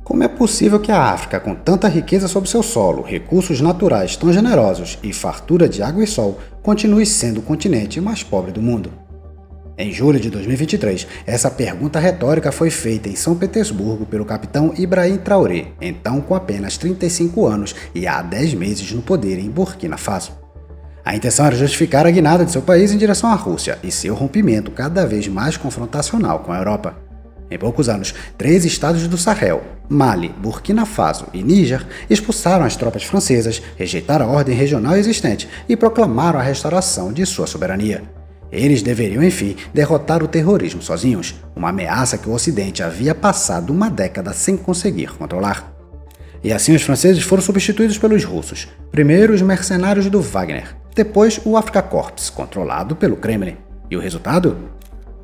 Como é possível que a África, com tanta riqueza sob seu solo, recursos naturais tão generosos e fartura de água e sol, continue sendo o continente mais pobre do mundo? Em julho de 2023, essa pergunta retórica foi feita em São Petersburgo pelo capitão Ibrahim Traoré, então com apenas 35 anos e há 10 meses no poder em Burkina Faso. A intenção era justificar a guinada de seu país em direção à Rússia e seu rompimento cada vez mais confrontacional com a Europa. Em poucos anos, 3 estados do Sahel, Mali, Burkina Faso e Níger, expulsaram as tropas francesas, rejeitaram a ordem regional existente e proclamaram a restauração de sua soberania. Eles deveriam, enfim, derrotar o terrorismo sozinhos, uma ameaça que o Ocidente havia passado uma década sem conseguir controlar. E assim os franceses foram substituídos pelos russos, primeiro os mercenários do Wagner, depois o Afrika Korps, controlado pelo Kremlin. E o resultado?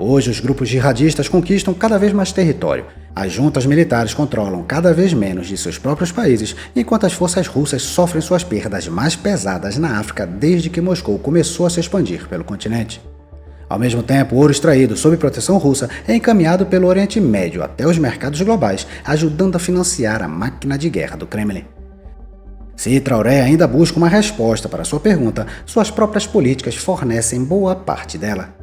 Hoje, os grupos jihadistas conquistam cada vez mais território. As juntas militares controlam cada vez menos de seus próprios países, enquanto as forças russas sofrem suas perdas mais pesadas na África desde que Moscou começou a se expandir pelo continente. Ao mesmo tempo, o ouro extraído sob proteção russa é encaminhado pelo Oriente Médio até os mercados globais, ajudando a financiar a máquina de guerra do Kremlin. Se Traoré ainda busca uma resposta para sua pergunta, suas próprias políticas fornecem boa parte dela.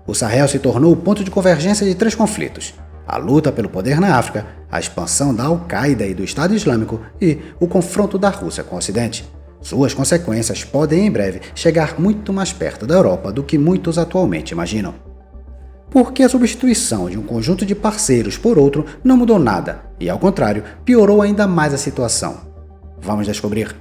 O Sahel se tornou o ponto de convergência de 3 conflitos: a luta pelo poder na África, a expansão da Al-Qaeda e do Estado Islâmico e o confronto da Rússia com o Ocidente. Suas consequências podem em breve chegar muito mais perto da Europa do que muitos atualmente imaginam. Por que a substituição de um conjunto de parceiros por outro não mudou nada e, ao contrário, piorou ainda mais a situação? Vamos descobrir.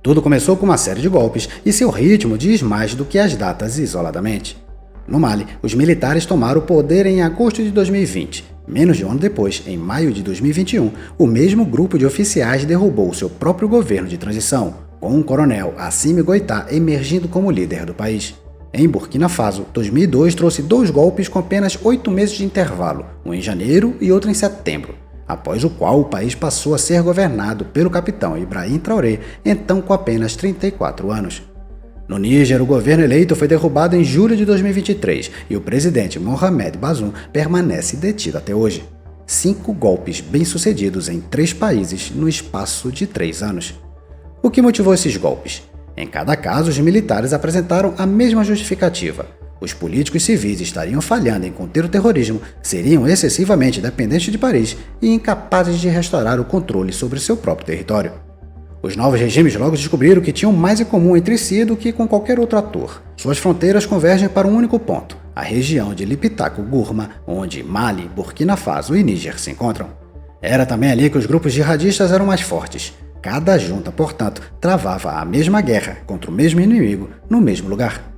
Tudo começou com uma série de golpes e seu ritmo diz mais do que as datas isoladamente. No Mali, os militares tomaram o poder em agosto de 2020. Menos de um ano depois, em maio de 2021, o mesmo grupo de oficiais derrubou seu próprio governo de transição, com o coronel Assimi Goïta emergindo como líder do país. Em Burkina Faso, 2002 trouxe 2 golpes com apenas 8 meses de intervalo, um em janeiro e outro em setembro, após o qual o país passou a ser governado pelo capitão Ibrahim Traoré, então com apenas 34 anos. No Níger, o governo eleito foi derrubado em julho de 2023 e o presidente Mohamed Bazoum permanece detido até hoje. 5 golpes bem-sucedidos em 3 países no espaço de 3 anos. O que motivou esses golpes? Em cada caso, os militares apresentaram a mesma justificativa. Os políticos civis estariam falhando em conter o terrorismo, seriam excessivamente dependentes de Paris e incapazes de restaurar o controle sobre seu próprio território. Os novos regimes logo descobriram que tinham mais em comum entre si do que com qualquer outro ator. Suas fronteiras convergem para um único ponto, a região de Liptako-Gourma, onde Mali, Burkina Faso e Níger se encontram. Era também ali que os grupos jihadistas eram mais fortes. Cada junta, portanto, travava a mesma guerra contra o mesmo inimigo no mesmo lugar.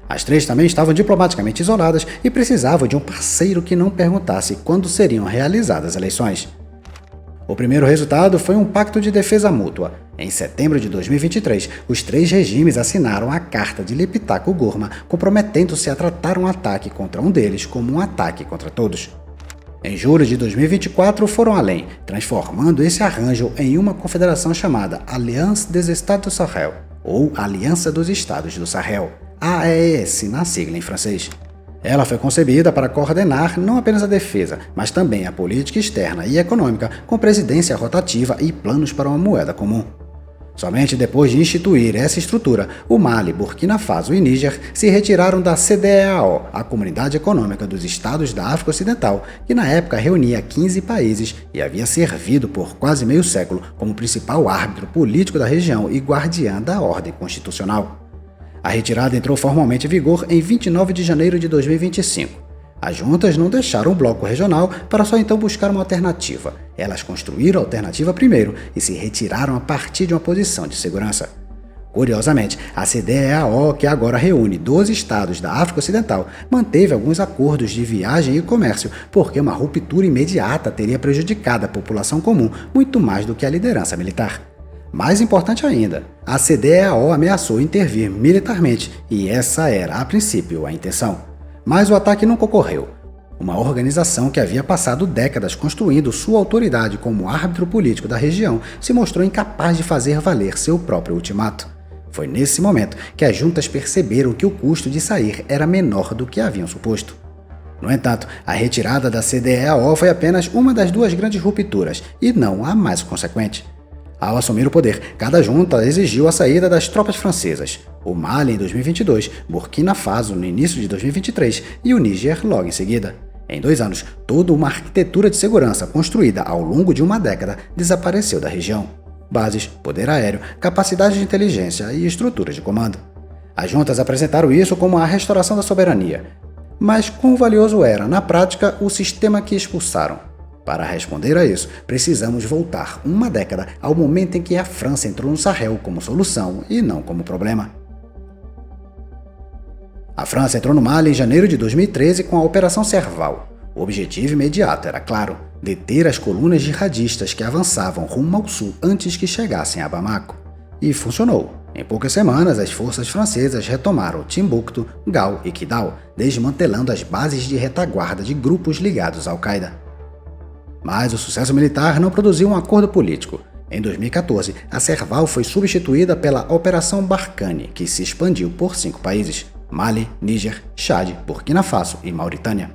As 3 também estavam diplomaticamente isoladas e precisavam de um parceiro que não perguntasse quando seriam realizadas as eleições. O primeiro resultado foi um pacto de defesa mútua. Em setembro de 2023, os 3 regimes assinaram a Carta de Liptako-Gourma, comprometendo-se a tratar um ataque contra um deles como um ataque contra todos. Em julho de 2024 foram além, transformando esse arranjo em uma confederação chamada Alliance des États du Sahel, ou Aliança dos Estados do Sahel, AES na sigla em francês. Ela foi concebida para coordenar não apenas a defesa, mas também a política externa e econômica, com presidência rotativa e planos para uma moeda comum. Somente depois de instituir essa estrutura, o Mali, Burkina Faso e Níger se retiraram da CEDEAO, a Comunidade Econômica dos Estados da África Ocidental, que na época reunia 15 países e havia servido por quase meio século como principal árbitro político da região e guardiã da ordem constitucional. A retirada entrou formalmente em vigor em 29 de janeiro de 2025. As juntas não deixaram o bloco regional para só então buscar uma alternativa. Elas construíram a alternativa primeiro e se retiraram a partir de uma posição de segurança. Curiosamente, a CEDEAO, que agora reúne 12 estados da África Ocidental, manteve alguns acordos de viagem e comércio, porque uma ruptura imediata teria prejudicado a população comum muito mais do que a liderança militar. Mais importante ainda, a CEDEAO ameaçou intervir militarmente, e essa era, a princípio, a intenção. Mas o ataque nunca ocorreu. Uma organização que havia passado décadas construindo sua autoridade como árbitro político da região se mostrou incapaz de fazer valer seu próprio ultimato. Foi nesse momento que as juntas perceberam que o custo de sair era menor do que haviam suposto. No entanto, a retirada da CDEAO foi apenas uma das duas grandes rupturas, e não a mais consequente. Ao assumir o poder, cada junta exigiu a saída das tropas francesas, o Mali em 2022, Burkina Faso no início de 2023 e o Níger logo em seguida. Em 2 anos, toda uma arquitetura de segurança construída ao longo de uma década desapareceu da região. Bases, poder aéreo, capacidade de inteligência e estruturas de comando. As juntas apresentaram isso como a restauração da soberania. Mas quão valioso era, na prática, o sistema que expulsaram? Para responder a isso, precisamos voltar uma década ao momento em que a França entrou no Sahel como solução e não como problema. A França entrou no Mali em janeiro de 2013 com a Operação Serval. O objetivo imediato era, claro, deter as colunas jihadistas que avançavam rumo ao sul antes que chegassem a Bamako. E funcionou. Em poucas semanas, as forças francesas retomaram Timbuktu, Gao e Kidal, desmantelando as bases de retaguarda de grupos ligados à Al-Qaeda. Mas o sucesso militar não produziu um acordo político. Em 2014, a Serval foi substituída pela Operação Barkhane, que se expandiu por 5 países: Mali, Níger, Chad, Burkina Faso e Mauritânia.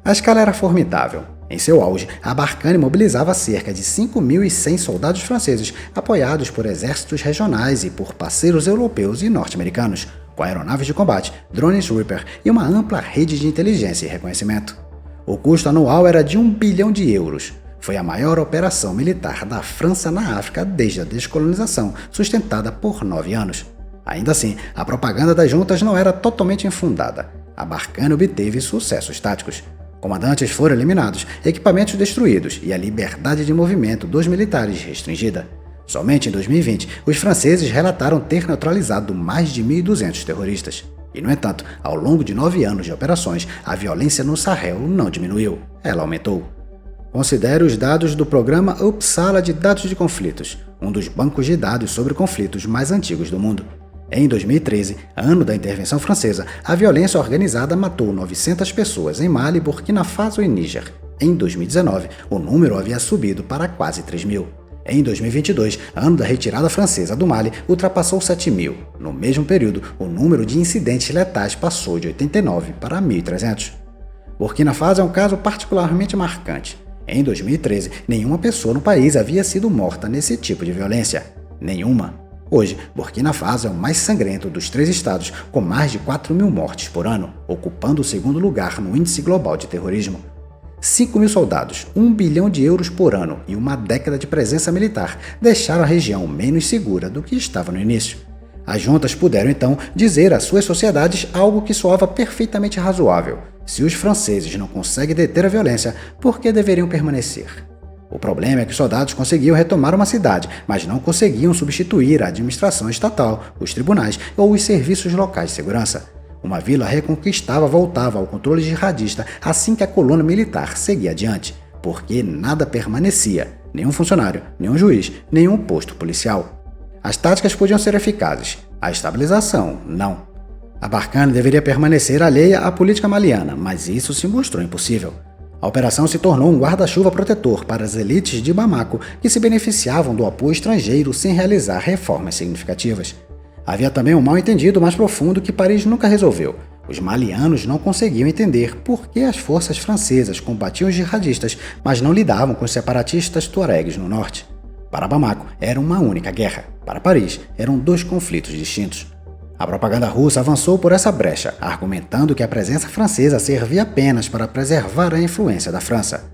A escala era formidável. Em seu auge, a Barkhane mobilizava cerca de 5.100 soldados franceses, apoiados por exércitos regionais e por parceiros europeus e norte-americanos, com aeronaves de combate, drones Reaper e uma ampla rede de inteligência e reconhecimento. O custo anual era de 1 bilhão de euros. Foi a maior operação militar da França na África desde a descolonização, sustentada por 9 anos. Ainda assim, a propaganda das juntas não era totalmente infundada. A Barkhane obteve sucessos táticos. Comandantes foram eliminados, equipamentos destruídos e a liberdade de movimento dos militares restringida. Somente em 2020, os franceses relataram ter neutralizado mais de 1.200 terroristas. E, no entanto, ao longo de 9 anos de operações, a violência no Sahel não diminuiu, ela aumentou. Considere os dados do programa Uppsala de Dados de Conflitos, um dos bancos de dados sobre conflitos mais antigos do mundo. Em 2013, ano da intervenção francesa, a violência organizada matou 900 pessoas em Mali, Burkina Faso e Níger. Em 2019, o número havia subido para quase 3.000. Em 2022, ano da retirada francesa do Mali, ultrapassou 7.000. No mesmo período, o número de incidentes letais passou de 89 para 1.300. Burkina Faso é um caso particularmente marcante. Em 2013, nenhuma pessoa no país havia sido morta nesse tipo de violência. Nenhuma. Hoje, Burkina Faso é o mais sangrento dos 3 estados, com mais de 4.000 mortes por ano, ocupando o 2º lugar no índice global de terrorismo. 5.000 soldados, 1 bilhão de euros por ano e uma década de presença militar deixaram a região menos segura do que estava no início. As juntas puderam, então, dizer às suas sociedades algo que soava perfeitamente razoável. Se os franceses não conseguem deter a violência, por que deveriam permanecer? O problema é que os soldados conseguiam retomar uma cidade, mas não conseguiam substituir a administração estatal, os tribunais ou os serviços locais de segurança. Uma vila reconquistada voltava ao controle jihadista assim que a coluna militar seguia adiante, porque nada permanecia, nenhum funcionário, nenhum juiz, nenhum posto policial. As táticas podiam ser eficazes, a estabilização não. A Barkhane deveria permanecer alheia à política maliana, mas isso se mostrou impossível. A operação se tornou um guarda-chuva protetor para as elites de Bamako que se beneficiavam do apoio estrangeiro sem realizar reformas significativas. Havia também um mal-entendido mais profundo que Paris nunca resolveu. Os malianos não conseguiam entender por que as forças francesas combatiam os jihadistas, mas não lidavam com os separatistas tuaregues no norte. Para Bamako, era uma única guerra. Para Paris, eram 2 conflitos distintos. A propaganda russa avançou por essa brecha, argumentando que a presença francesa servia apenas para preservar a influência da França.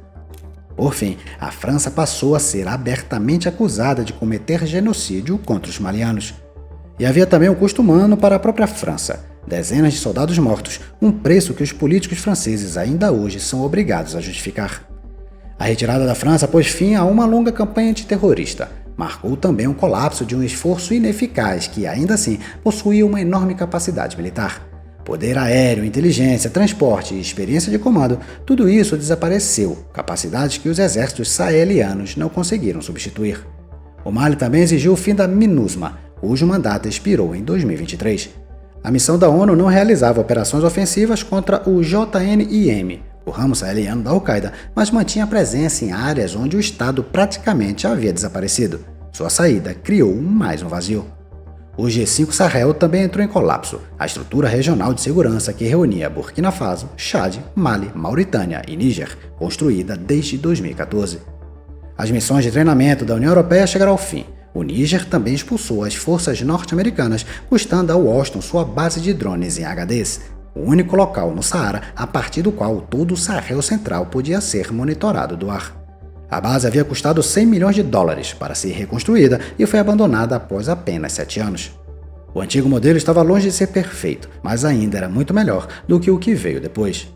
Por fim, a França passou a ser abertamente acusada de cometer genocídio contra os malianos. E havia também um custo humano para a própria França. Dezenas de soldados mortos, um preço que os políticos franceses ainda hoje são obrigados a justificar. A retirada da França pôs fim a uma longa campanha antiterrorista. Marcou também o colapso de um esforço ineficaz que, ainda assim, possuía uma enorme capacidade militar. Poder aéreo, inteligência, transporte e experiência de comando, tudo isso desapareceu, capacidades que os exércitos sahelianos não conseguiram substituir. O Mali também exigiu o fim da MINUSMA, cujo mandato expirou em 2023. A missão da ONU não realizava operações ofensivas contra o JNIM, o ramo saheliano da Al-Qaeda, mas mantinha presença em áreas onde o Estado praticamente havia desaparecido. Sua saída criou mais um vazio. O G5 Sahel também entrou em colapso. A estrutura regional de segurança que reunia Burkina Faso, Chad, Mali, Mauritânia e Níger, construída desde 2014. As missões de treinamento da União Europeia chegaram ao fim. O Níger também expulsou as forças norte-americanas, custando a Washington sua base de drones em Agadez, o único local no Saara a partir do qual todo o Sahel Central podia ser monitorado do ar. A base havia custado 100 milhões de dólares para ser reconstruída e foi abandonada após apenas 7 anos. O antigo modelo estava longe de ser perfeito, mas ainda era muito melhor do que o que veio depois.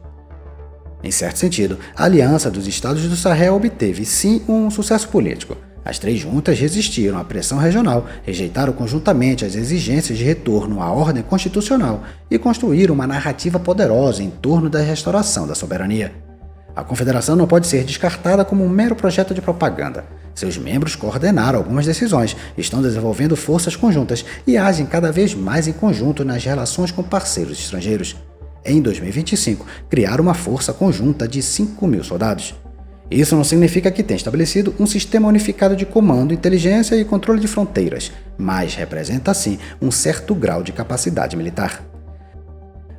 Em certo sentido, a aliança dos estados do Sahel obteve sim um sucesso político. As 3 juntas resistiram à pressão regional, rejeitaram conjuntamente as exigências de retorno à ordem constitucional e construíram uma narrativa poderosa em torno da restauração da soberania. A confederação não pode ser descartada como um mero projeto de propaganda. Seus membros coordenaram algumas decisões, estão desenvolvendo forças conjuntas e agem cada vez mais em conjunto nas relações com parceiros estrangeiros. Em 2025, criaram uma força conjunta de 5.000 soldados. Isso não significa que tenha estabelecido um sistema unificado de comando, inteligência e controle de fronteiras, mas representa sim um certo grau de capacidade militar.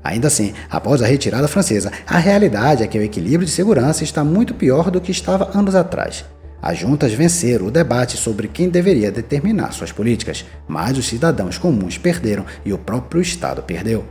Ainda assim, após a retirada francesa, a realidade é que o equilíbrio de segurança está muito pior do que estava anos atrás. As juntas venceram o debate sobre quem deveria determinar suas políticas, mas os cidadãos comuns perderam e o próprio Estado perdeu.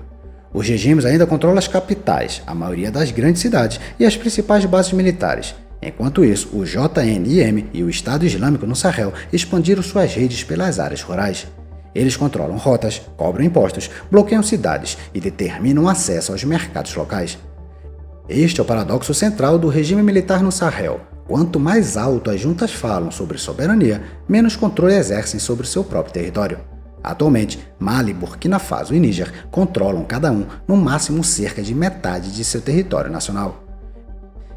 Os regimes ainda controlam as capitais, a maioria das grandes cidades e as principais bases militares. Enquanto isso, o JNIM e o Estado Islâmico no Sahel expandiram suas redes pelas áreas rurais. Eles controlam rotas, cobram impostos, bloqueiam cidades e determinam acesso aos mercados locais. Este é o paradoxo central do regime militar no Sahel. Quanto mais alto as juntas falam sobre soberania, menos controle exercem sobre seu próprio território. Atualmente, Mali, Burkina Faso e Níger controlam cada um, no máximo, cerca de metade de seu território nacional.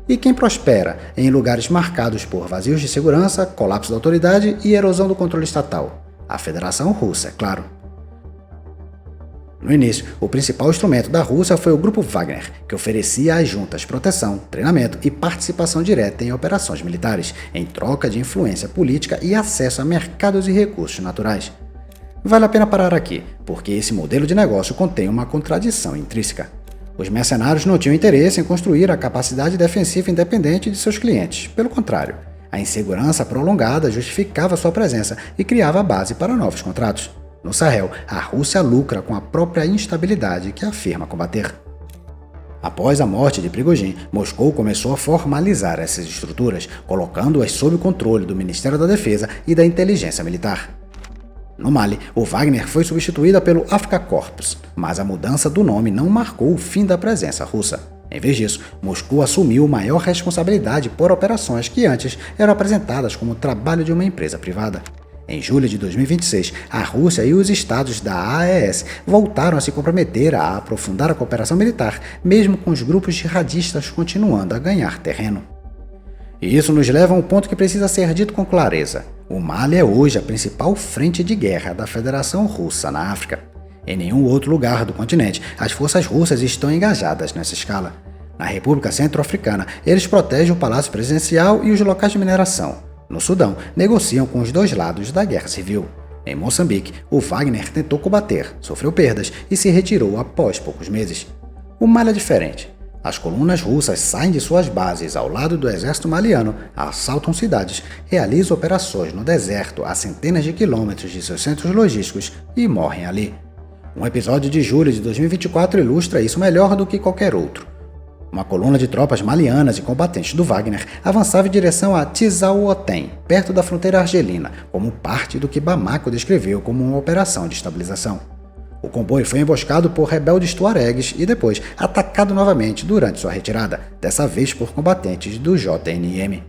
E quem prospera em lugares marcados por vazios de segurança, colapso da autoridade e erosão do controle estatal? A Federação Russa, é claro. No início, o principal instrumento da Rússia foi o Grupo Wagner, que oferecia às juntas proteção, treinamento e participação direta em operações militares, em troca de influência política e acesso a mercados e recursos naturais. Vale a pena parar aqui, porque esse modelo de negócio contém uma contradição intrínseca. Os mercenários não tinham interesse em construir a capacidade defensiva independente de seus clientes. Pelo contrário, a insegurança prolongada justificava sua presença e criava a base para novos contratos. No Sahel, a Rússia lucra com a própria instabilidade que afirma combater. Após a morte de Prigozhin, Moscou começou a formalizar essas estruturas, colocando-as sob o controle do Ministério da Defesa e da Inteligência Militar. No Mali, o Wagner foi substituída pelo Afrika Korps, mas a mudança do nome não marcou o fim da presença russa. Em vez disso, Moscou assumiu maior responsabilidade por operações que antes eram apresentadas como trabalho de uma empresa privada. Em julho de 2026, a Rússia e os estados da AES voltaram a se comprometer a aprofundar a cooperação militar, mesmo com os grupos jihadistas continuando a ganhar terreno. E isso nos leva a um ponto que precisa ser dito com clareza. O Mali é hoje a principal frente de guerra da Federação Russa na África. Em nenhum outro lugar do continente, as forças russas estão engajadas nessa escala. Na República Centro-Africana, eles protegem o Palácio Presidencial e os locais de mineração. No Sudão, negociam com os dois lados da guerra civil. Em Moçambique, o Wagner tentou combater, sofreu perdas e se retirou após poucos meses. O Mali é diferente. As colunas russas saem de suas bases ao lado do exército maliano, assaltam cidades, realizam operações no deserto a centenas de quilômetros de seus centros logísticos e morrem ali. Um episódio de julho de 2024 ilustra isso melhor do que qualquer outro. Uma coluna de tropas malianas e combatentes do Wagner avançava em direção a Tizauotem, perto da fronteira argelina, como parte do que Bamako descreveu como uma operação de estabilização. O comboio foi emboscado por rebeldes tuaregues e depois atacado novamente durante sua retirada, dessa vez por combatentes do JNIM.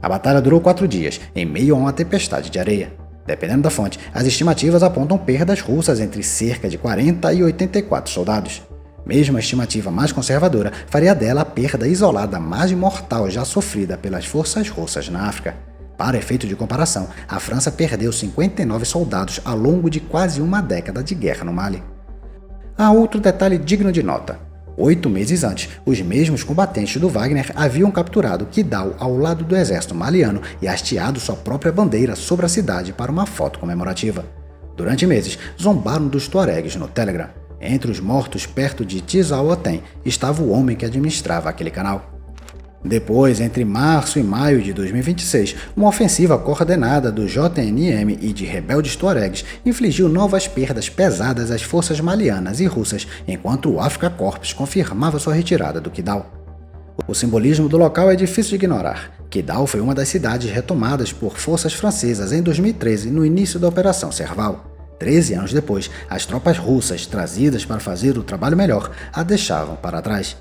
A batalha durou 4 dias, em meio a uma tempestade de areia. Dependendo da fonte, as estimativas apontam perdas russas entre cerca de 40 e 84 soldados. Mesmo a estimativa mais conservadora faria dela a perda isolada mais mortal já sofrida pelas forças russas na África. Para efeito de comparação, a França perdeu 59 soldados ao longo de quase uma década de guerra no Mali. Há outro detalhe digno de nota. 8 meses antes, os mesmos combatentes do Wagner haviam capturado Kidal ao lado do exército maliano e hasteado sua própria bandeira sobre a cidade para uma foto comemorativa. Durante meses, zombaram dos tuaregues no Telegram. Entre os mortos perto de Tizaoatem estava o homem que administrava aquele canal. Depois, entre março e maio de 2026, uma ofensiva coordenada do JNM e de rebeldes tuaregues infligiu novas perdas pesadas às forças malianas e russas, enquanto o Afrika Korps confirmava sua retirada do Kidal. O simbolismo do local é difícil de ignorar. Kidal foi uma das cidades retomadas por forças francesas em 2013, no início da Operação Serval. 13 anos depois, as tropas russas, trazidas para fazer o trabalho melhor, a deixavam para trás.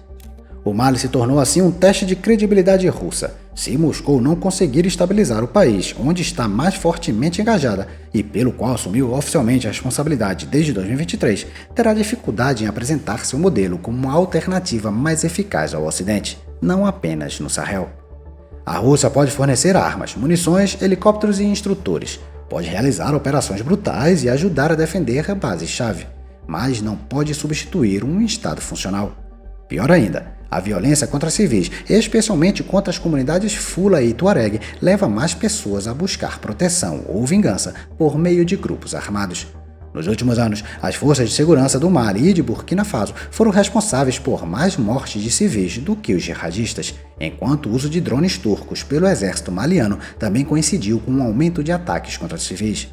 O Mali se tornou assim um teste de credibilidade russa. Se Moscou não conseguir estabilizar o país onde está mais fortemente engajada e pelo qual assumiu oficialmente a responsabilidade desde 2023, terá dificuldade em apresentar seu modelo como uma alternativa mais eficaz ao Ocidente, não apenas no Sahel. A Rússia pode fornecer armas, munições, helicópteros e instrutores, pode realizar operações brutais e ajudar a defender bases-chave, mas não pode substituir um Estado funcional. Pior ainda, a violência contra civis, especialmente contra as comunidades Fula e Tuareg, leva mais pessoas a buscar proteção ou vingança por meio de grupos armados. Nos últimos anos, as forças de segurança do Mali e de Burkina Faso foram responsáveis por mais mortes de civis do que os jihadistas, enquanto o uso de drones turcos pelo exército maliano também coincidiu com um aumento de ataques contra civis.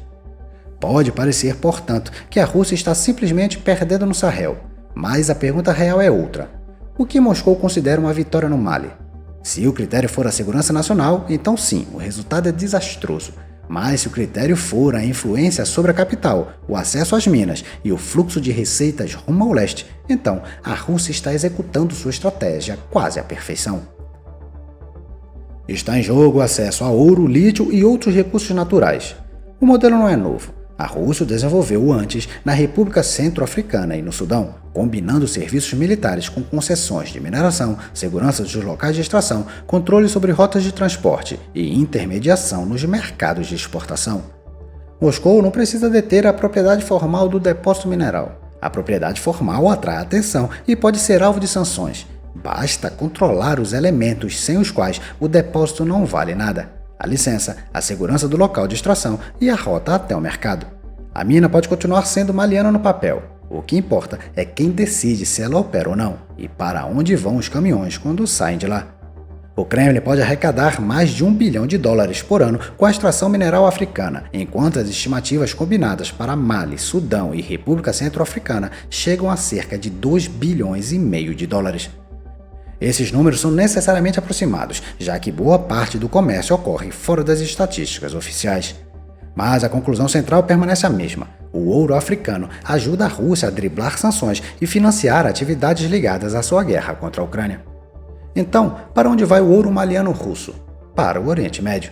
Pode parecer, portanto, que a Rússia está simplesmente perdendo no Sahel, mas a pergunta real é outra. O que Moscou considera uma vitória no Mali? Se o critério for a segurança nacional, então sim, o resultado é desastroso. Mas se o critério for a influência sobre a capital, o acesso às minas e o fluxo de receitas rumo ao leste, então a Rússia está executando sua estratégia quase à perfeição. Está em jogo o acesso a ouro, lítio e outros recursos naturais. O modelo não é novo. A Rússia o desenvolveu antes na República Centro-Africana e no Sudão, combinando serviços militares com concessões de mineração, segurança dos locais de extração, controle sobre rotas de transporte e intermediação nos mercados de exportação. Moscou não precisa deter a propriedade formal do depósito mineral. A propriedade formal atrai atenção e pode ser alvo de sanções. Basta controlar os elementos sem os quais o depósito não vale nada. A licença, a segurança do local de extração e a rota até o mercado. A mina pode continuar sendo maliana no papel. O que importa é quem decide se ela opera ou não e para onde vão os caminhões quando saem de lá. O Kremlin pode arrecadar mais de $1 bilhão por ano com a extração mineral africana, enquanto as estimativas combinadas para Mali, Sudão e República Centro-Africana chegam a cerca de $2,5 bilhões. Esses números são necessariamente aproximados, já que boa parte do comércio ocorre fora das estatísticas oficiais. Mas a conclusão central permanece a mesma. O ouro africano ajuda a Rússia a driblar sanções e financiar atividades ligadas à sua guerra contra a Ucrânia. Então, para onde vai o ouro maliano russo? Para o Oriente Médio.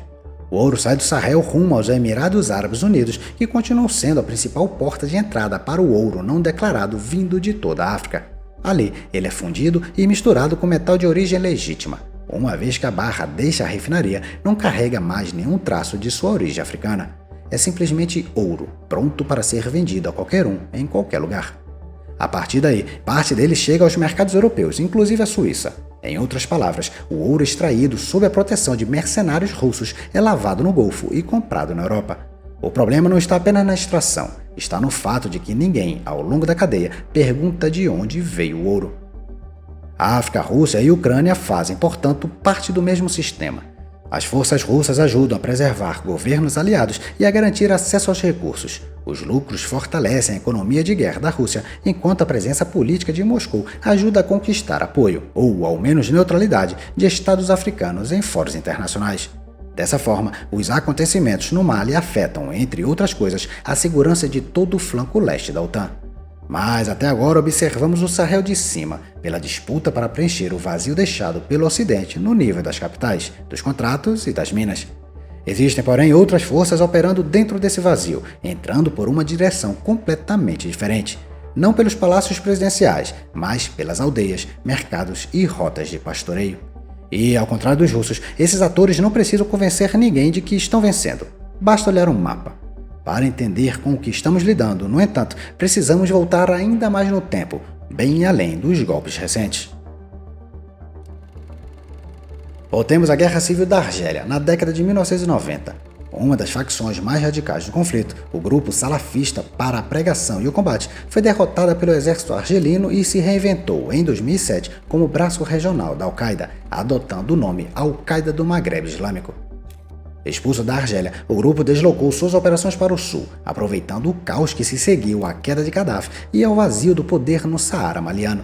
O ouro sai do Sahel rumo aos Emirados Árabes Unidos, que continuam sendo a principal porta de entrada para o ouro não declarado vindo de toda a África. Ali, ele é fundido e misturado com metal de origem legítima. Uma vez que a barra deixa a refinaria, não carrega mais nenhum traço de sua origem africana. É simplesmente ouro, pronto para ser vendido a qualquer um, em qualquer lugar. A partir daí, parte dele chega aos mercados europeus, inclusive a Suíça. Em outras palavras, o ouro extraído sob a proteção de mercenários russos é lavado no Golfo e comprado na Europa. O problema não está apenas na extração, está no fato de que ninguém, ao longo da cadeia, pergunta de onde veio o ouro. A África, Rússia e Ucrânia fazem, portanto, parte do mesmo sistema. As forças russas ajudam a preservar governos aliados e a garantir acesso aos recursos. Os lucros fortalecem a economia de guerra da Rússia, enquanto a presença política de Moscou ajuda a conquistar apoio, ou ao menos neutralidade, de estados africanos em fóruns internacionais. Dessa forma, os acontecimentos no Mali afetam, entre outras coisas, a segurança de todo o flanco leste da OTAN. Mas até agora observamos o Sahel de cima, pela disputa para preencher o vazio deixado pelo Ocidente no nível das capitais, dos contratos e das minas. Existem, porém, outras forças operando dentro desse vazio, entrando por uma direção completamente diferente. Não pelos palácios presidenciais, mas pelas aldeias, mercados e rotas de pastoreio. E, ao contrário dos russos, esses atores não precisam convencer ninguém de que estão vencendo. Basta olhar um mapa. Para entender com o que estamos lidando, no entanto, precisamos voltar ainda mais no tempo, bem além dos golpes recentes. Voltemos à Guerra Civil da Argélia, na década de 1990. Uma das facções mais radicais do conflito, o grupo salafista para a pregação e o combate, foi derrotada pelo exército argelino e se reinventou em 2007 como braço regional da Al-Qaeda, adotando o nome Al-Qaeda do Maghreb Islâmico. Expulso da Argélia, o grupo deslocou suas operações para o sul, aproveitando o caos que se seguiu à queda de Gaddafi e ao vazio do poder no Saara maliano.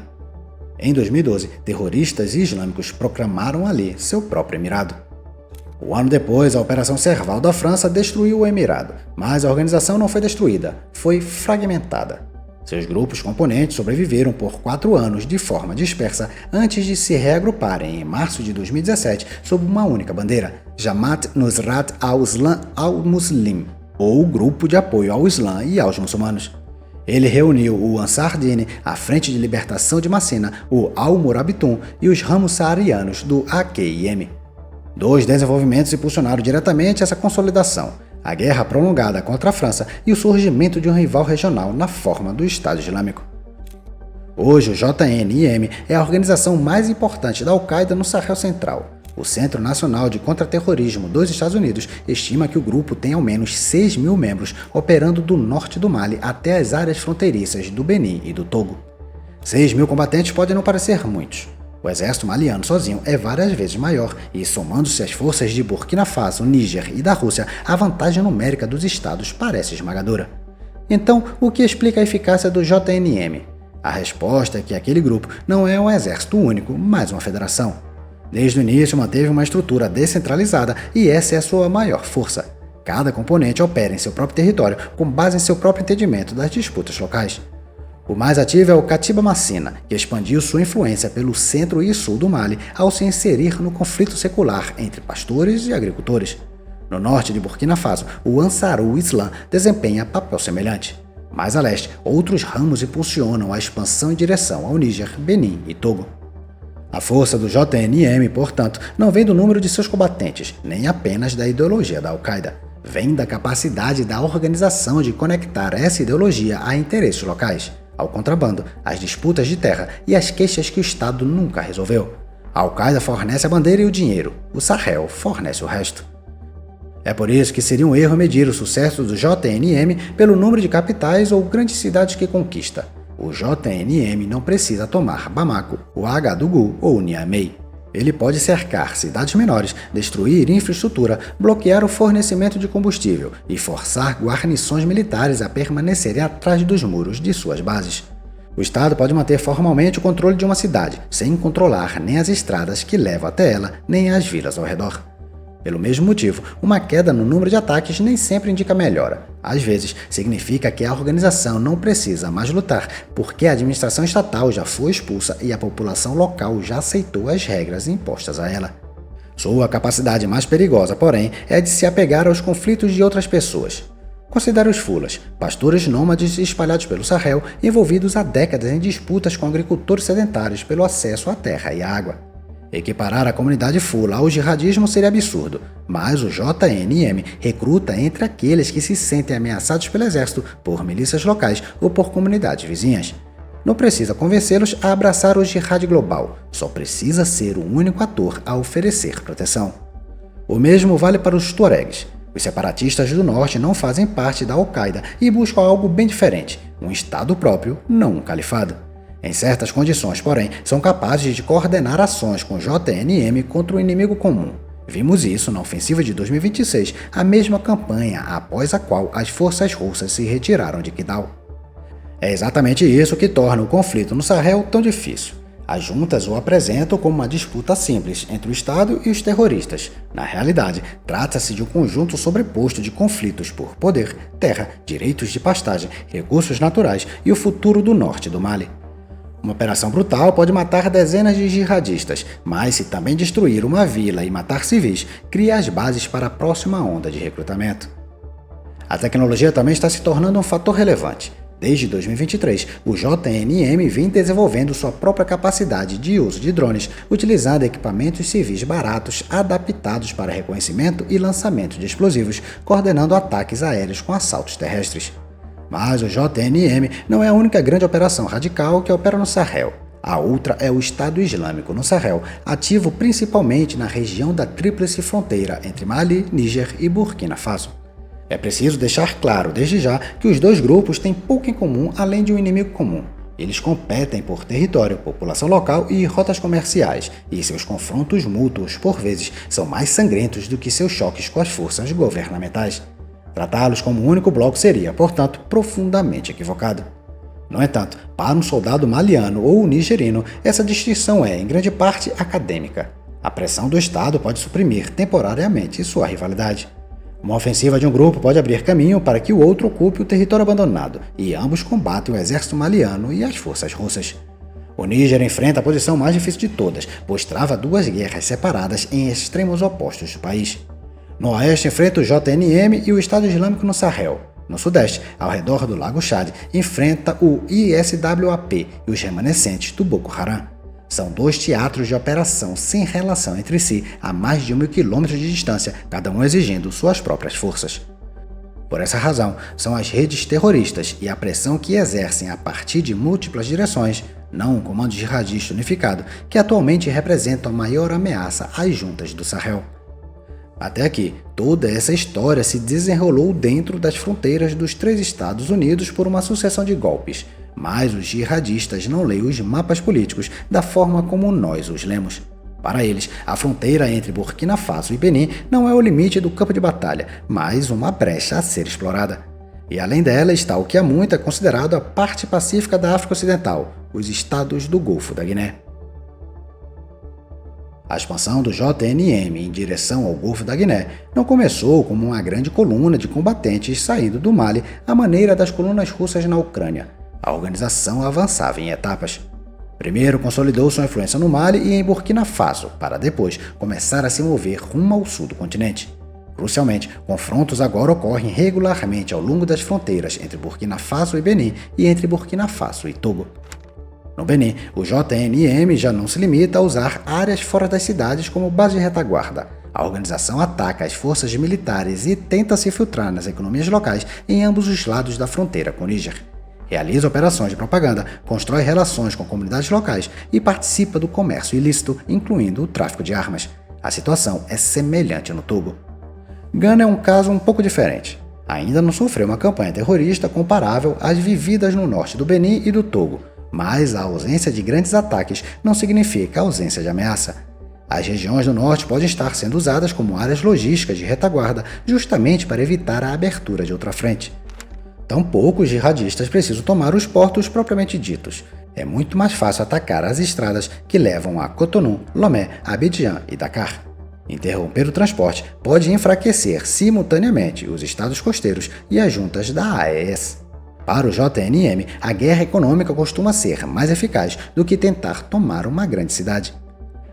Em 2012, terroristas islâmicos proclamaram ali seu próprio emirado. Um ano depois, a Operação Serval da França destruiu o emirado, mas a organização não foi destruída, foi fragmentada. Seus grupos componentes sobreviveram por 4 anos de forma dispersa antes de se reagruparem em março de 2017 sob uma única bandeira, Jamaat Nusrat al-Islam al-Muslim, ou Grupo de Apoio ao Islã e aos Muçulmanos. Ele reuniu o Ansar Dine, a Frente de Libertação de Massina, o Al-Murabitun e os ramos saarianos do AQIM. 2 desenvolvimentos impulsionaram diretamente essa consolidação: a guerra prolongada contra a França e o surgimento de um rival regional na forma do Estado Islâmico. Hoje, o JNIM é a organização mais importante da Al-Qaeda no Sahel Central. O Centro Nacional de Contra-Terrorismo dos Estados Unidos estima que o grupo tem ao menos 6 mil membros operando do norte do Mali até as áreas fronteiriças do Benin e do Togo. 6 mil combatentes podem não parecer muitos. O exército maliano sozinho é várias vezes maior e, somando-se às forças de Burkina Faso, Níger e da Rússia, a vantagem numérica dos estados parece esmagadora. Então, o que explica a eficácia do JNIM? A resposta é que aquele grupo não é um exército único, mas uma federação. Desde o início manteve uma estrutura descentralizada e essa é a sua maior força. Cada componente opera em seu próprio território, com base em seu próprio entendimento das disputas locais. O mais ativo é o Katiba Massina, que expandiu sua influência pelo centro e sul do Mali ao se inserir no conflito secular entre pastores e agricultores. No norte de Burkina Faso, o Ansarul Islam desempenha papel semelhante. Mais a leste, outros ramos impulsionam a expansão em direção ao Níger, Benin e Togo. A força do JNIM, portanto, não vem do número de seus combatentes, nem apenas da ideologia da Al-Qaeda. Vem da capacidade da organização de conectar essa ideologia a interesses locais, ao contrabando, às disputas de terra e às queixas que o Estado nunca resolveu. A Al-Qaeda fornece a bandeira e o dinheiro, o Sahel fornece o resto. É por isso que seria um erro medir o sucesso do JNIM pelo número de capitais ou grandes cidades que conquista. O JNIM não precisa tomar Bamako, Ouagadougou ou Niamey. Ele pode cercar cidades menores, destruir infraestrutura, bloquear o fornecimento de combustível e forçar guarnições militares a permanecerem atrás dos muros de suas bases. O Estado pode manter formalmente o controle de uma cidade, sem controlar nem as estradas que levam até ela, nem as vilas ao redor. Pelo mesmo motivo, uma queda no número de ataques nem sempre indica melhora. Às vezes, significa que a organização não precisa mais lutar, porque a administração estatal já foi expulsa e a população local já aceitou as regras impostas a ela. Sua capacidade mais perigosa, porém, é de se apegar aos conflitos de outras pessoas. Considere os fulas, pastores nômades espalhados pelo Sahel, envolvidos há décadas em disputas com agricultores sedentários pelo acesso à terra e à água. Equiparar a comunidade fula ao jihadismo seria absurdo, mas o JNIM recruta entre aqueles que se sentem ameaçados pelo exército, por milícias locais ou por comunidades vizinhas. Não precisa convencê-los a abraçar o jihad global, só precisa ser o único ator a oferecer proteção. O mesmo vale para os tuaregs. Os separatistas do norte não fazem parte da Al-Qaeda e buscam algo bem diferente, um estado próprio, não um califado. Em certas condições, porém, são capazes de coordenar ações com o JNIM contra o inimigo comum. Vimos isso na ofensiva de 2026, a mesma campanha após a qual as forças russas se retiraram de Kidal. É exatamente isso que torna o conflito no Sahel tão difícil. As juntas o apresentam como uma disputa simples entre o Estado e os terroristas. Na realidade, trata-se de um conjunto sobreposto de conflitos por poder, terra, direitos de pastagem, recursos naturais e o futuro do norte do Mali. Uma operação brutal pode matar dezenas de jihadistas, mas se também destruir uma vila e matar civis, cria as bases para a próxima onda de recrutamento. A tecnologia também está se tornando um fator relevante. Desde 2023, o JNIM vem desenvolvendo sua própria capacidade de uso de drones, utilizando equipamentos civis baratos adaptados para reconhecimento e lançamento de explosivos, coordenando ataques aéreos com assaltos terrestres. Mas o JNM não é a única grande operação radical que opera no Sahel. A outra é o Estado Islâmico no Sahel, ativo principalmente na região da tríplice fronteira entre Mali, Níger e Burkina Faso. É preciso deixar claro desde já que os dois grupos têm pouco em comum além de um inimigo comum. Eles competem por território, população local e rotas comerciais, e seus confrontos mútuos, por vezes, são mais sangrentos do que seus choques com as forças governamentais. Tratá-los como um único bloco seria, portanto, profundamente equivocado. No entanto, para um soldado maliano ou nigerino, essa distinção é, em grande parte, acadêmica. A pressão do Estado pode suprimir temporariamente sua rivalidade. Uma ofensiva de um grupo pode abrir caminho para que o outro ocupe o território abandonado, e ambos combatem o exército maliano e as forças russas. O Níger enfrenta a posição mais difícil de todas, pois trava duas guerras separadas em extremos opostos do país. No oeste enfrenta o JNM e o Estado Islâmico no Sahel. No sudeste, ao redor do Lago Chad, enfrenta o ISWAP e os remanescentes do Boko Haram. São dois teatros de operação sem relação entre si a mais de 1.000 quilômetros de distância, cada um exigindo suas próprias forças. Por essa razão, são as redes terroristas e a pressão que exercem a partir de múltiplas direções, não um comando jihadista unificado, que atualmente representam a maior ameaça às juntas do Sahel. Até aqui, toda essa história se desenrolou dentro das fronteiras dos três Estados Unidos por uma sucessão de golpes, mas os jihadistas não leem os mapas políticos da forma como nós os lemos. Para eles, a fronteira entre Burkina Faso e Benin não é o limite do campo de batalha, mas uma brecha a ser explorada. E além dela está o que há muito é considerado a parte pacífica da África Ocidental, os estados do Golfo da Guiné. A expansão do JNM em direção ao Golfo da Guiné não começou como uma grande coluna de combatentes saindo do Mali à maneira das colunas russas na Ucrânia. A organização avançava em etapas. Primeiro consolidou sua influência no Mali e em Burkina Faso, para depois começar a se mover rumo ao sul do continente. Crucialmente, confrontos agora ocorrem regularmente ao longo das fronteiras entre Burkina Faso e Benin e entre Burkina Faso e Togo. No Benin, o JNM já não se limita a usar áreas fora das cidades como base de retaguarda. A organização ataca as forças militares e tenta se filtrar nas economias locais em ambos os lados da fronteira com o Níger. Realiza operações de propaganda, constrói relações com comunidades locais e participa do comércio ilícito, incluindo o tráfico de armas. A situação é semelhante no Togo. Gana é um caso um pouco diferente. Ainda não sofreu uma campanha terrorista comparável às vividas no norte do Benin e do Togo, mas a ausência de grandes ataques não significa ausência de ameaça. As regiões do norte podem estar sendo usadas como áreas logísticas de retaguarda justamente para evitar a abertura de outra frente. Tampouco os jihadistas precisam tomar os portos propriamente ditos. É muito mais fácil atacar as estradas que levam a Cotonou, Lomé, Abidjan e Dakar. Interromper o transporte pode enfraquecer simultaneamente os estados costeiros e as juntas da AES. Para o JNM, a guerra econômica costuma ser mais eficaz do que tentar tomar uma grande cidade.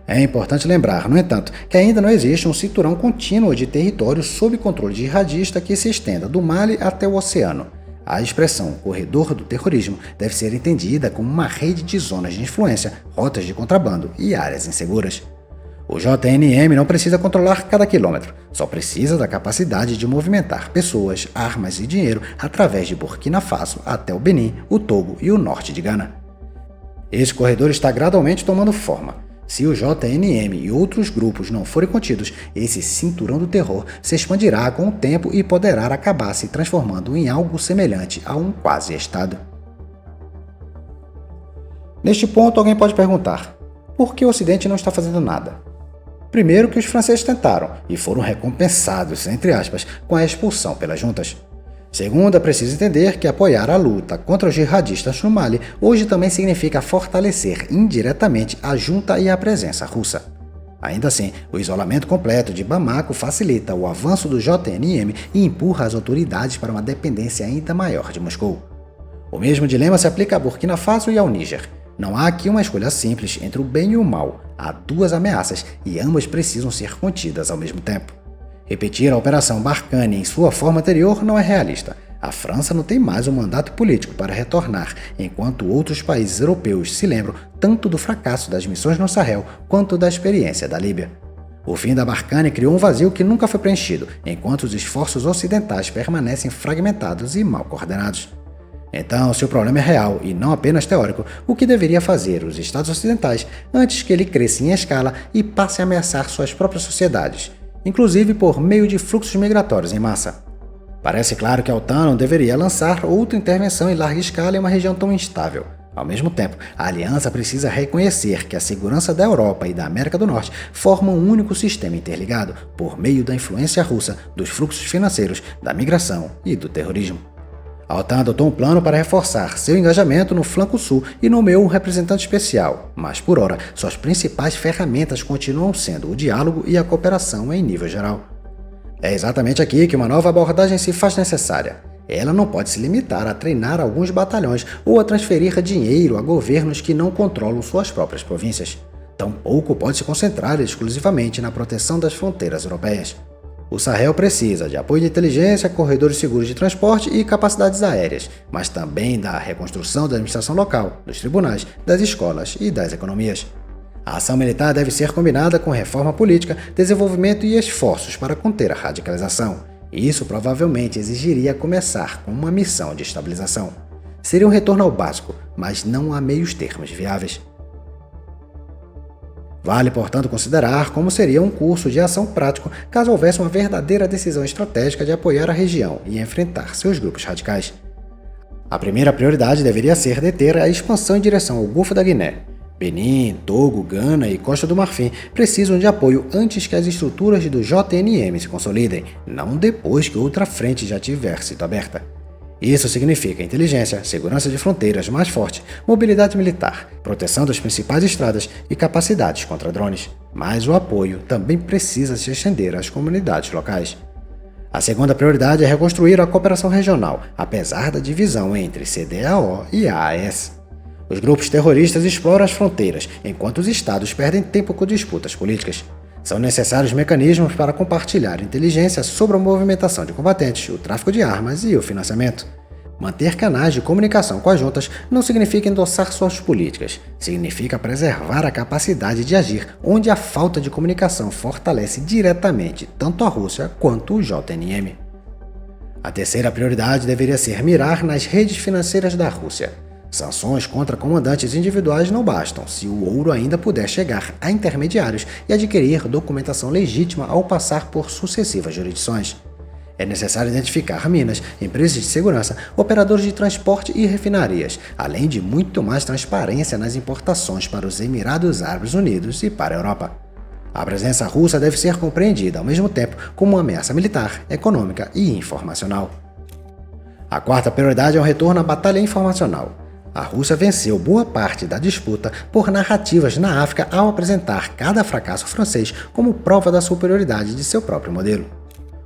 É importante lembrar, no entanto, que ainda não existe um cinturão contínuo de território sob controle jihadista que se estenda do Mali até o oceano. A expressão corredor do terrorismo deve ser entendida como uma rede de zonas de influência, rotas de contrabando e áreas inseguras. O JNM não precisa controlar cada quilômetro, só precisa da capacidade de movimentar pessoas, armas e dinheiro através de Burkina Faso até o Benin, o Togo e o norte de Gana. Esse corredor está gradualmente tomando forma. Se o JNM e outros grupos não forem contidos, esse cinturão do terror se expandirá com o tempo e poderá acabar se transformando em algo semelhante a um quase-estado. Neste ponto, alguém pode perguntar: por que o Ocidente não está fazendo nada? Primeiro que os franceses tentaram e foram recompensados, entre aspas, com a expulsão pelas juntas. Segundo, é preciso entender que apoiar a luta contra os jihadistas no Mali hoje também significa fortalecer indiretamente a junta e a presença russa. Ainda assim, o isolamento completo de Bamako facilita o avanço do JNM e empurra as autoridades para uma dependência ainda maior de Moscou. O mesmo dilema se aplica a Burkina Faso e ao Níger. Não há aqui uma escolha simples entre o bem e o mal. Há duas ameaças e ambas precisam ser contidas ao mesmo tempo. Repetir a Operação Barkhane em sua forma anterior não é realista. A França não tem mais um mandato político para retornar, enquanto outros países europeus se lembram tanto do fracasso das missões no Sahel quanto da experiência da Líbia. O fim da Barkhane criou um vazio que nunca foi preenchido, enquanto os esforços ocidentais permanecem fragmentados e mal coordenados. Então, se o problema é real e não apenas teórico, o que deveria fazer os Estados ocidentais antes que ele cresça em escala e passe a ameaçar suas próprias sociedades, inclusive por meio de fluxos migratórios em massa? Parece claro que a OTAN não deveria lançar outra intervenção em larga escala em uma região tão instável. Ao mesmo tempo, a aliança precisa reconhecer que a segurança da Europa e da América do Norte formam um único sistema interligado por meio da influência russa, dos fluxos financeiros, da migração e do terrorismo. A OTAN adotou um plano para reforçar seu engajamento no flanco sul e nomeou um representante especial, mas por ora, suas principais ferramentas continuam sendo o diálogo e a cooperação em nível geral. É exatamente aqui que uma nova abordagem se faz necessária. Ela não pode se limitar a treinar alguns batalhões ou a transferir dinheiro a governos que não controlam suas próprias províncias. Tampouco pode se concentrar exclusivamente na proteção das fronteiras europeias. O Sahel precisa de apoio de inteligência, corredores seguros de transporte e capacidades aéreas, mas também da reconstrução da administração local, dos tribunais, das escolas e das economias. A ação militar deve ser combinada com reforma política, desenvolvimento e esforços para conter a radicalização. Isso provavelmente exigiria começar com uma missão de estabilização. Seria um retorno ao básico, mas não há meios termos viáveis. Vale, portanto, considerar como seria um curso de ação prático caso houvesse uma verdadeira decisão estratégica de apoiar a região e enfrentar seus grupos radicais. A primeira prioridade deveria ser deter a expansão em direção ao Golfo da Guiné. Benin, Togo, Gana e Costa do Marfim precisam de apoio antes que as estruturas do JNM se consolidem, não depois que outra frente já tiver sido aberta. Isso significa inteligência, segurança de fronteiras mais forte, mobilidade militar, proteção das principais estradas e capacidades contra drones. Mas o apoio também precisa se estender às comunidades locais. A segunda prioridade é reconstruir a cooperação regional, apesar da divisão entre CDAO e AAS. Os grupos terroristas exploram as fronteiras, enquanto os estados perdem tempo com disputas políticas. São necessários mecanismos para compartilhar inteligência sobre a movimentação de combatentes, o tráfico de armas e o financiamento. Manter canais de comunicação com as juntas não significa endossar suas políticas, significa preservar a capacidade de agir onde a falta de comunicação fortalece diretamente tanto a Rússia quanto o JNM. A terceira prioridade deveria ser mirar nas redes financeiras da Rússia. Sanções contra comandantes individuais não bastam se o ouro ainda puder chegar a intermediários e adquirir documentação legítima ao passar por sucessivas jurisdições. É necessário identificar minas, empresas de segurança, operadores de transporte e refinarias, além de muito mais transparência nas importações para os Emirados Árabes Unidos e para a Europa. A presença russa deve ser compreendida ao mesmo tempo como uma ameaça militar, econômica e informacional. A quarta prioridade é o retorno à batalha informacional. A Rússia venceu boa parte da disputa por narrativas na África ao apresentar cada fracasso francês como prova da superioridade de seu próprio modelo.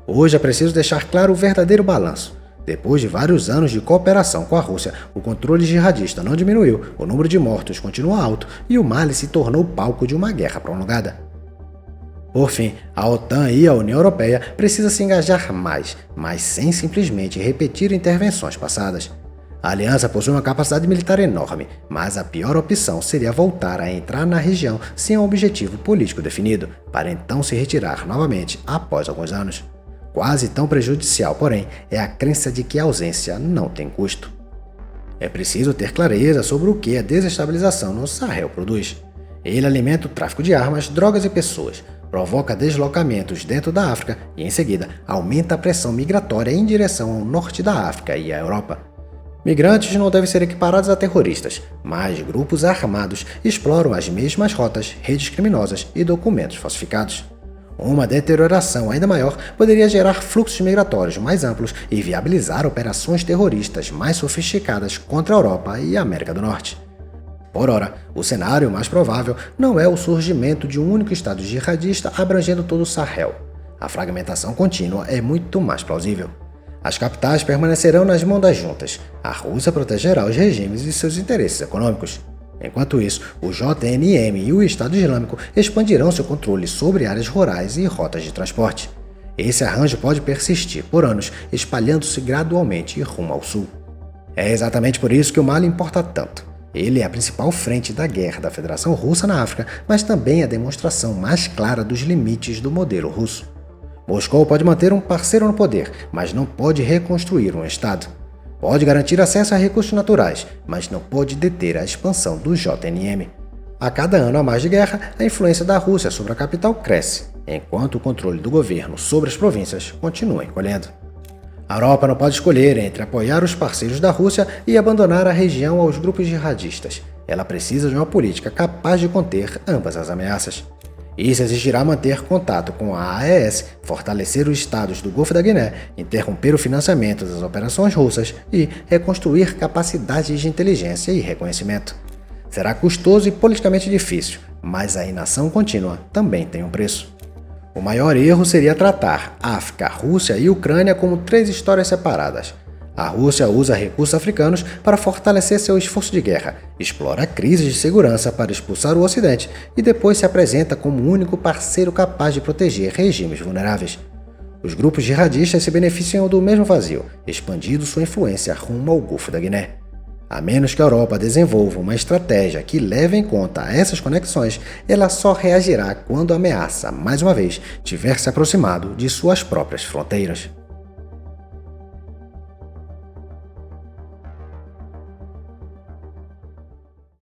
Hoje é preciso deixar claro o verdadeiro balanço. Depois de vários anos de cooperação com a Rússia, o controle jihadista não diminuiu, o número de mortos continua alto e o Mali se tornou palco de uma guerra prolongada. Por fim, a OTAN e a União Europeia precisam se engajar mais, mas sem simplesmente repetir intervenções passadas. A aliança possui uma capacidade militar enorme, mas a pior opção seria voltar a entrar na região sem um objetivo político definido, para então se retirar novamente após alguns anos. Quase tão prejudicial, porém, é a crença de que a ausência não tem custo. É preciso ter clareza sobre o que a desestabilização no Sahel produz. Ele alimenta o tráfico de armas, drogas e pessoas, provoca deslocamentos dentro da África e, em seguida, aumenta a pressão migratória em direção ao norte da África e à Europa. Migrantes não devem ser equiparados a terroristas, mas grupos armados exploram as mesmas rotas, redes criminosas e documentos falsificados. Uma deterioração ainda maior poderia gerar fluxos migratórios mais amplos e viabilizar operações terroristas mais sofisticadas contra a Europa e a América do Norte. Por ora, o cenário mais provável não é o surgimento de um único estado jihadista abrangendo todo o Sahel. A fragmentação contínua é muito mais plausível. As capitais permanecerão nas mãos das juntas. A Rússia protegerá os regimes e seus interesses econômicos. Enquanto isso, o JNM e o Estado Islâmico expandirão seu controle sobre áreas rurais e rotas de transporte. Esse arranjo pode persistir por anos, espalhando-se gradualmente rumo ao sul. É exatamente por isso que o Mali importa tanto. Ele é a principal frente da guerra da Federação Russa na África, mas também a demonstração mais clara dos limites do modelo russo. Moscou pode manter um parceiro no poder, mas não pode reconstruir um Estado. pode garantir acesso a recursos naturais, mas não pode deter a expansão do JNM. A cada ano a mais de guerra, a influência da Rússia sobre a capital cresce, enquanto o controle do governo sobre as províncias continua encolhendo. A Europa não pode escolher entre apoiar os parceiros da Rússia e abandonar a região aos grupos jihadistas. Ela precisa de uma política capaz de conter ambas as ameaças. Isso exigirá manter contato com a AES, fortalecer os estados do Golfo da Guiné, interromper o financiamento das operações russas e reconstruir capacidades de inteligência e reconhecimento. Será custoso e politicamente difícil, mas a inação contínua também tem um preço. O maior erro seria tratar África, Rússia e Ucrânia como três histórias separadas. A Rússia usa recursos africanos para fortalecer seu esforço de guerra, explora crises de segurança para expulsar o Ocidente e depois se apresenta como o único parceiro capaz de proteger regimes vulneráveis. Os grupos jihadistas se beneficiam do mesmo vazio, expandindo sua influência rumo ao Golfo da Guiné. A menos que a Europa desenvolva uma estratégia que leve em conta essas conexões, ela só reagirá quando a ameaça, mais uma vez, tiver se aproximado de suas próprias fronteiras.